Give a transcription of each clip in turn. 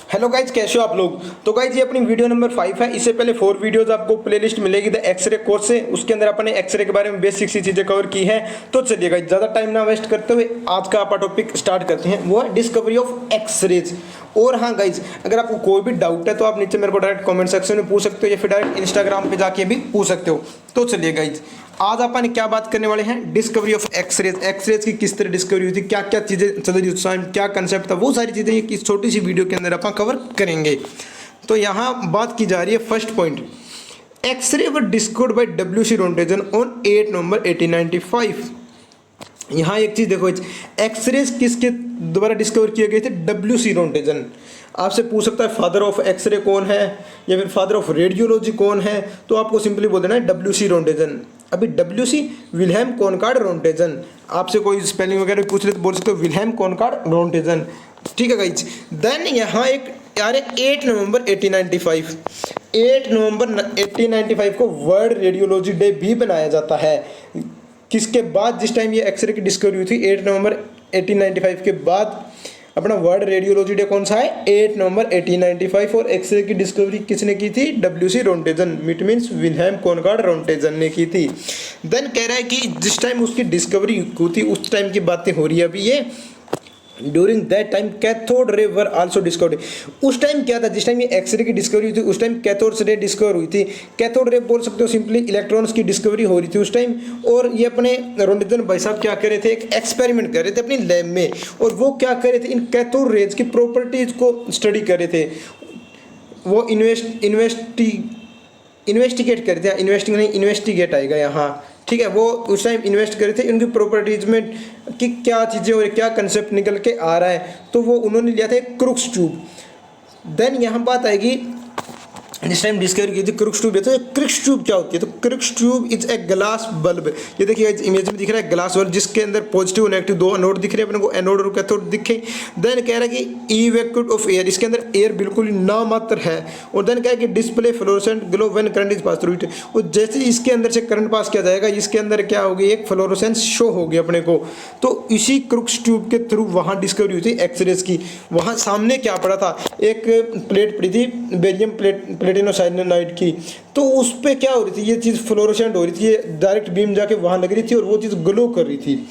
Hello guys, कैसे हो आप लोग। तो गाइज ये अपनी वीडियो नंबर 5 है। इससे पहले 4 वीडियोस आपको प्लेलिस्ट मिलेगी द एक्सरे कोर्स से। उसके अंदर अपने एक्सरे के बारे में बेसिक सी चीज़ें कवर की है। तो चलिए गाइज ज़्यादा टाइम ना वेस्ट करते हुए आज का आपका टॉपिक स्टार्ट करते हैं, वो है डिस्कवरी ऑफ एक्सरेज। और हाँ गाइज, अगर आपको कोई भी डाउट है तो आप नीचे मेरे को डायरेक्ट कमेंट सेक्शन में पूछ सकते हो या फिर डायरेक्ट इंस्टाग्राम पे जाके भी पूछ सकते हो। तो चलिए गाइज, आज अपन क्या बात करने वाले हैं, डिस्कवरी ऑफ एक्सरेज। एक्सरेज की किस तरह डिस्कवरी हुई थी, क्या क्या चीज़ें चल रही उस टाइम, क्या कंसेप्ट था, वो सारी चीज़ें इस छोटी सी वीडियो के अंदर अपन कवर करेंगे। तो यहाँ बात की जा रही है first point, X-ray were discovered by W C. Roentgen on 8 November 1895। यहाँ एक चीज़ देखो, एक्सरेज किसके द्वारा डिस्कवर किए गए थे, डब्ल्यू.सी. रोंटेजन। आपसे पूछ सकता है फादर ऑफ एक्सरे कौन है या फिर फादर ऑफ रेडियोलॉजी कौन है, तो आपको सिंपली बोल देना है डब्ल्यू.सी. रोंटेजन। अभी डब्ल्यू.सी. Wilhelm concord रोंटेजन। आपसे कोई स्पेलिंग वगैरह पूछ ले तो बोल सकते हो विल्हेम कॉनकॉर्ड रोंटेजन। ठीक है गाइज। देन यहाँ एक यार 8 नवंबर 1895, 8 नवंबर 1895 को वर्ल्ड रेडियोलॉजी डे भी बनाया जाता है। किसके बाद, जिस टाइम ये एक्सरे की डिस्कवरी हुई थी 8 नवंबर 1895 के बाद अपना वर्ल्ड रेडियोलॉजी डे कौन सा है, 8 नवंबर 1895। और एक्सरे की डिस्कवरी किसने की थी, डब्ल्यू.सी. रोंटेजन, इट मीन्स विल्हेम कॉनकॉर्ड रोंटेजन ने की थी। देन कह रहा है कि जिस टाइम उसकी डिस्कवरी हुई थी उस टाइम की बातें हो रही है अभी ये। During that time cathode ray were also discovered. उस टाइम क्या था, जिस टाइम ये एक्सरे की डिस्कवरी हुई थी उस टाइम कैथोड रे डिस्कवर हुई थी। कैथोड रे बोल सकते हो सिंपली इलेक्ट्रॉन्स की डिस्कवरी हो रही थी उस टाइम। और ये अपने रोंटेजन भाई साहब क्या कर रहे थे, एक एक्सपेरिमेंट कर रहे थे अपनी लैब में। और वो क्या कर रहे थे, इन कैथोड रेज की प्रॉपर्टीज को स्टडी कर रहे थे। वो इन्वेस्टिगेट कर दिया, इन्वेस्टिंग नहीं इन्वेस्टिगेट आएगा यहाँ, ठीक है। वो उस टाइम इन्वेस्ट करे थे उनकी प्रॉपर्टीज में कि क्या चीज़ें और क्या कंसेप्ट निकल के आ रहा है, तो वो उन्होंने लिया था एक क्रुक्स ट्यूब। देन यहाँ बात आएगी, जिस टाइम डिस्कवर की थी क्रुक्स ट्यूब। तो क्रुक्स ट्यूब क्या होती है, तो Crookes tube is a glass bulb. ये देखिए इमेज में दिख रहा है ग्लास बल्ब, जिसके अंदर पॉजिटिव और नेगेटिव दो एनोड दिख रहे हैं अपने को, एनोड और कैथोड दिखे। देन कह रहा है कि इवैक्यूएट ऑफ एयर, इसके अंदर एयर बिल्कुल नामात्र है। और देन कह रहा है कि display fluorescent glow when current is pass through it. और जैसे इसके अंदर से करंट पास किया जाएगा, इसके अंदर क्या होगी, एक फ्लोरोसेंस शो होगी अपने को। तो इसी क्रुक्स ट्यूब के थ्रू वहाँ डिस्कवरी हुई थी एक्सरेज की। वहाँ सामने क्या पड़ा था, एक प्लेट पड़ी थी बेरियम प्लेटिनो साइनाइड की। तो उस पे क्या हो रही थी, ये चीज़ फ्लोरोसेंट हो रही थी, ये डायरेक्ट बीम जाके वहाँ लग रही थी और वो चीज़ ग्लो कर रही थी।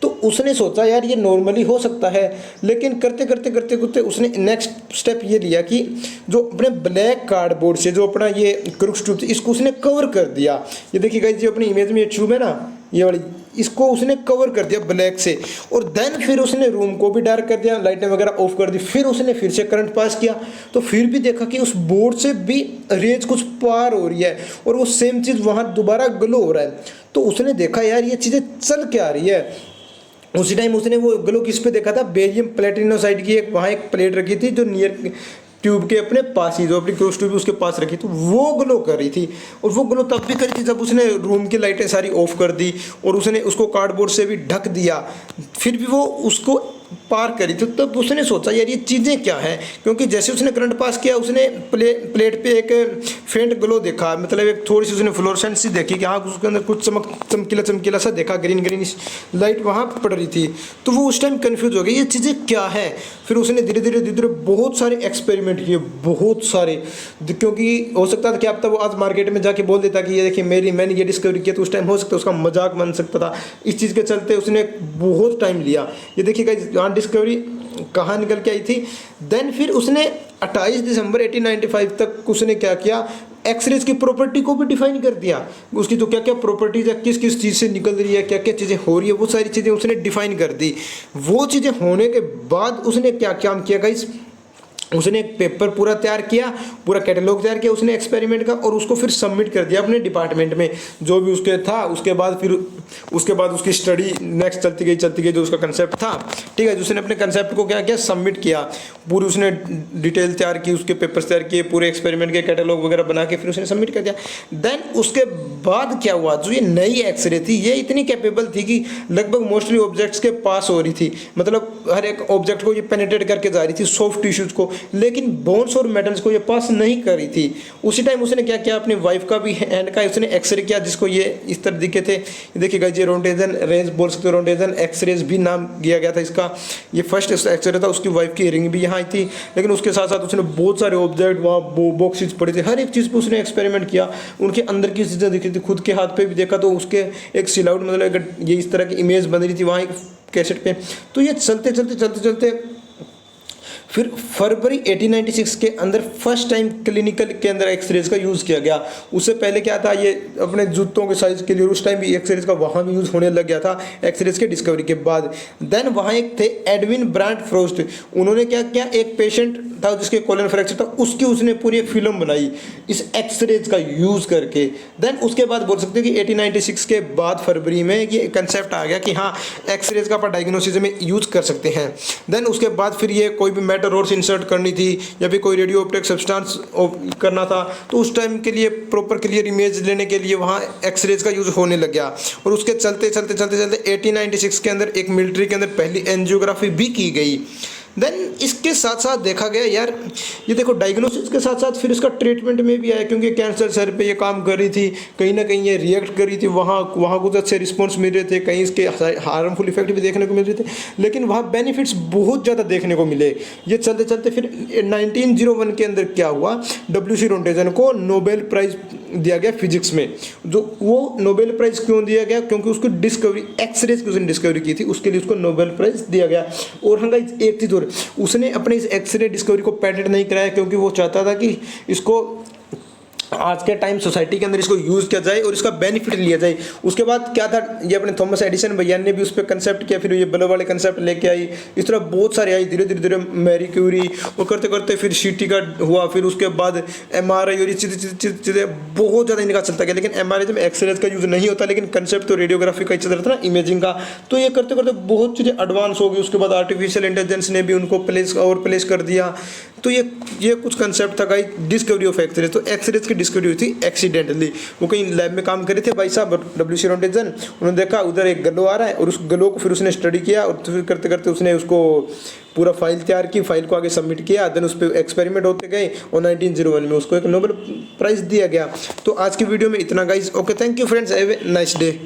तो उसने सोचा यार ये नॉर्मली हो सकता है, लेकिन करते करते करते करते उसने नेक्स्ट स्टेप ये लिया कि जो अपने ब्लैक कार्डबोर्ड से जो अपना ये क्रुक्स ट्यूब थी इसको उसने कवर कर दिया। ये देखिएगा जो अपनी इमेज में ये ट्यूब है ना, ये वाली, इसको उसने कवर कर दिया ब्लैक से। और देन फिर उसने रूम को भी डार्क कर दिया, लाइटें वगैरह ऑफ कर दी। फिर उसने फिर से करंट पास किया, तो फिर भी देखा कि उस बोर्ड से भी रेज कुछ पार हो रही है और वो सेम चीज़ वहाँ दोबारा ग्लो हो रहा है। तो उसने देखा यार ये चीज़ें चल क्या आ रही है। उसी टाइम उसने वो ग्लो किस पे देखा था, बेरियम प्लेटिनोसाइड की एक वहाँ एक प्लेट रखी थी जो नियर ट्यूब के अपने पास ही, जो अपनी क्रूज ट्यूब उसके पास रखी, तो वो ग्लो कर रही थी। और वो ग्लो तब भी करी थी जब उसने रूम की लाइटें सारी ऑफ कर दी और उसने उसको कार्डबोर्ड से भी ढक दिया, फिर भी वो उसको पार करी। तो तब उसने सोचा यार ये चीज़ें क्या हैं, क्योंकि जैसे उसने करंट पास किया उसने प्लेट पे एक फेंट ग्लो देखा, मतलब एक थोड़ी सी उसने फ्लोरेसेंट सी देखी कि हाँ उसके अंदर कुछ चमकीला चमकीला सा देखा, ग्रीन ग्रीन लाइट वहाँ पड़ रही थी। तो वो उस टाइम कन्फ्यूज हो गई ये चीज़ें क्या है। फिर उसने धीरे धीरे धीरे धीरे बहुत सारे एक्सपेरिमेंट किए, बहुत सारे, क्योंकि हो सकता था कि अब तक वो आज मार्केट में जाके बोल देता कि ये देखिए मैंने ये डिस्कवरी किया, तो उस टाइम हो सकता है उसका मजाक बन सकता था। इस चीज़ के चलते उसने बहुत टाइम लिया। ये देखिएगा यहाँ डिस्कवरी कहाँ निकल के आई थी। देन फिर उसने 28 दिसंबर 1895 तक उसने क्या किया, एक्सरेज की प्रॉपर्टी को भी डिफाइन कर दिया। उसकी जो क्या क्या प्रॉपर्टीज है, किस किस चीज़ से निकल रही है, क्या क्या चीज़ें हो रही है, वो सारी चीज़ें उसने डिफाइन कर दी। वो चीज़ें होने के बाद उसने क्या काम किया गाइस, उसने एक पेपर पूरा तैयार किया, पूरा कैटलॉग तैयार किया उसने एक्सपेरिमेंट का, और उसको फिर सबमिट कर दिया अपने डिपार्टमेंट में जो भी उसके था। उसके बाद उसकी स्टडी नेक्स्ट चलती गई जो उसका कंसेप्ट था, ठीक है। उसने अपने कंसेप्ट को क्या किया, सबमिट किया, पूरी उसने डिटेल तैयार की, उसके पेपर्स तैयार किए, पूरे एक्सपेरिमेंट के कैटलॉग वगैरह बना के फिर उसने सबमिट कर दिया। देन उसके बाद क्या हुआ, जो ये नई एक्सरे थी ये इतनी कैपेबल थी कि लगभग मोस्टली ऑब्जेक्ट्स के पास हो रही थी, मतलब हर एक ऑब्जेक्ट को ये पेनिट्रेट करके जा रही थी, सॉफ्ट टिश्यूज को। लेकिन बोन्स और मेटल्स को ये पास नहीं करी थी। उसी टाइम उसने क्या किया, अपनी वाइफ का भी हैंड का उसने एक्सरे किया, जिसको ये इस तरह दिखे थे। देखिएगा ये रोंटेजन रेज बोल सकते हो, रोंटेजन एक्सरेज भी नाम दिया गया था इसका। ये फर्स्ट एक्सरे था, उसकी वाइफ की रिंग भी यहाँ आई थी। लेकिन उसके साथ साथ उसने बहुत सारे ऑब्जेक्ट वहाँ बॉक्सेस पड़े थे, हर एक चीज़ पे उसने एक्सपेरिमेंट किया। उनके अंदर की चीज़ें दिखी थी, खुद के हाथ पे भी देखा तो उसके एक सिलाउट मतलब एक ये इस तरह की इमेज बन रही थी वहाँ एक कैसेट पे। तो ये चलते चलते चलते चलते फिर फरवरी 1896 के अंदर फर्स्ट टाइम क्लिनिकल के अंदर एक्सरेज का यूज़ किया गया। उससे पहले क्या था, ये अपने जूतों के साइज के लिए उस टाइम भी एक्सरेज का वहाँ भी यूज़ होने लग गया था एक्सरेज के डिस्कवरी के बाद। देन वहाँ एक थे एडविन ब्रांड फ्रोस्ट, उन्होंने क्या किया, एक पेशेंट था जिसके कोलन फ्रैक्चर था, उसकी उसने पूरी एक फिल्म बनाई इस एक्सरेज का यूज़ करके। देन उसके बाद बोल सकते हैं कि 1896 के बाद फरवरी में ये कंसेप्ट आ गया कि हाँ एक्सरेज का अपन डायग्नोसिस में यूज़ कर सकते हैं। देन उसके बाद फिर ये कोई भी मेटल रोड्स इंसर्ट करनी थी या फिर कोई रेडियो ऑप्टिक सब्सटेंस करना था, तो उस टाइम के लिए प्रॉपर क्लियर इमेज लेने के लिए वहाँ एक्सरेज का यूज़ होने लग गया। और उसके चलते चलते चलते चलते 1896 के अंदर एक मिलिट्री के अंदर पहली एंजियोग्राफी भी की गई। देन इसके साथ साथ देखा गया यार, ये देखो डायग्नोसिस के साथ साथ फिर इसका ट्रीटमेंट में भी आया, क्योंकि कैंसर सेल पे ये काम कर रही थी, कहीं ना कहीं ये रिएक्ट कर रही थी, वहाँ कुछ अच्छे रिस्पॉन्स मिल रहे थे, कहीं इसके हार्मफुल इफेक्ट भी देखने को मिल रहे थे, लेकिन वहाँ बेनिफिट्स बहुत ज़्यादा देखने को मिले। ये चलते चलते फिर 1901 के अंदर क्या हुआ, WC रोंटेजन को नोबेल प्राइज़ दिया गया फिजिक्स में। जो वो नोबेल प्राइज़ क्यों दिया गया, क्योंकि उसको डिस्कवरी एक्सरेज की उसने डिस्कवरी की थी, उसके लिए उसको नोबेल प्राइज़ दिया गया। और हाँ एक चीज़ और, उसने अपने इस एक्सरे डिस्कवरी को पेटेंट नहीं कराया, क्योंकि वो चाहता था कि इसको आज के टाइम सोसाइटी के अंदर इसको यूज़ किया जाए और इसका बेनिफिट लिया जाए। उसके बाद क्या था, ये अपने थॉमस एडिसन भैया ने भी उस पर कंसेप्ट किया, फिर ये बल्ब वाले कंसेप्ट लेके आई, इस तरह बहुत सारे आई, धीरे धीरे धीरे मैरी क्यूरी, और करते करते फिर सीटी का हुआ, फिर उसके बाद MRI और ये चीज़ें बहुत ज़्यादा इनका चलता गया। लेकिन MRI में एक्सरेज का यूज़ नहीं होता, लेकिन कंसेप्ट तो रेडियोग्राफी का चल रहा था ना, इमेजिंग का। तो ये करते करते बहुत चीज़ें एडवांस हो गई। उसके बाद आर्टिफिशियल इंटेलिजेंस ने भी उनको प्लेस कर दिया। तो ये कुछ कंसेप्ट था गाइस, डिस्कवरी ऑफ एक्सरेज। तो एक्सरेज की डिस्कवरी हुई थी एक्सीडेंटली, वो कहीं लैब में काम कर रहे थे भाई साहब WC रोंटेजन, उन्होंने देखा उधर एक गलो आ रहा है, और उस गलो को फिर उसने स्टडी किया, और फिर करते करते उसने उसको पूरा फाइल तैयार की, फाइल को आगे सबमिट किया। देन उस पर एक्सपेरिमेंट होते गए और 1901 में उसको एक नोबेल प्राइज़ दिया गया। तो आज की वीडियो में इतना guys, okay, thank you friends, have a nice day.